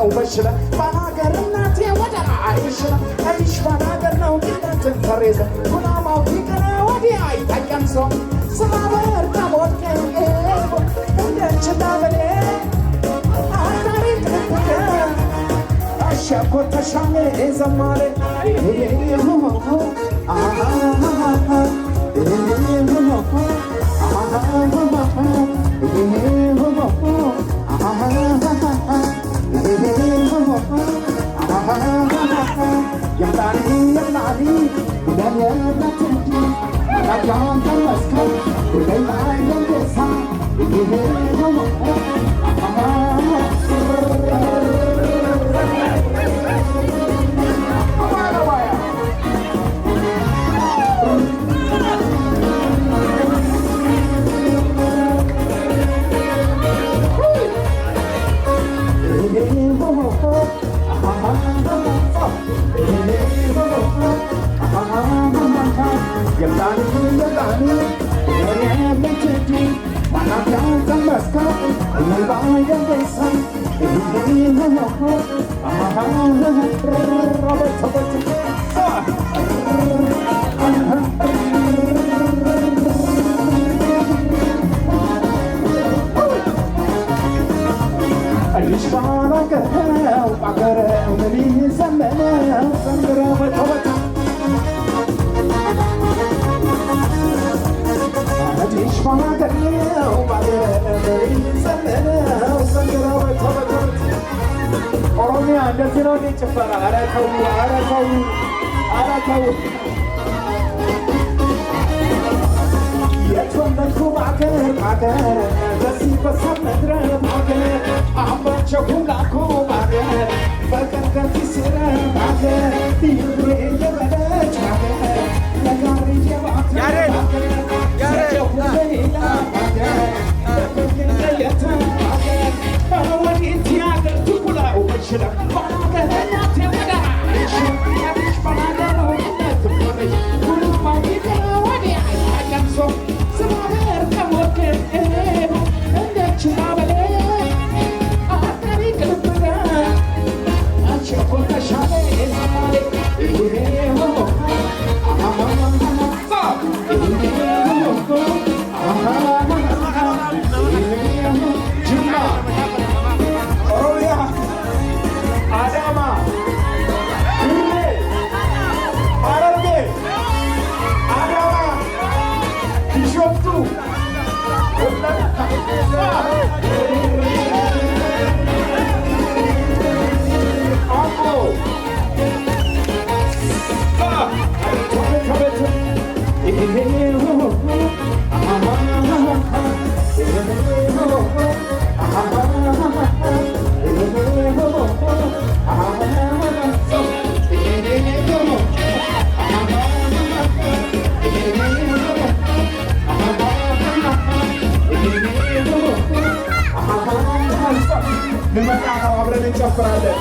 ነው በሽለ ባናገርናቴ ወደራ አይሽለ አይሽ ባናገር ነው ጌታችን ፈሬዘ ኩናማው ቲቀና ወዲ አይታቀም ሰው ስማበር ታቦትከ እንደችታ በሌ አታሪ ተከተ አሻኮ ተሻለ ዘማሬ ኦሮሚያ እንደዚህ ነው ጭፈራ። ኧረ ተው ኧረ ተው ኧረ ተው የተወለድኩ በአገር በዚህ በሰብ ምድረ በአገር አባቸው ሁላኩ በአገር በቀር ከፊት ስረ በአገር ይብሬ የበለች በአገር ነጋሪ የባተ በአገር ሰጨሁ በሌላ በአገር በገለየተ በአገር ወዲት ያገር ትኩላው በሽለ ባገር እናቴ ወዳ ያሽ ባገር ነው ትፈረሽ ሁሉም አይቀ ወዲያ አይቀምሶ ስማበር ከሞከ እንደችላ በለ አታሪ ቅልብጋ አቸኮ ተሻለ ዛሬ ጅማ ኦሮሚያ አዳማ ሐረርጌ አዳማ ቢሾፍቱ አምቦ ልመጣ ነው። አብረን እንጨፍራለን።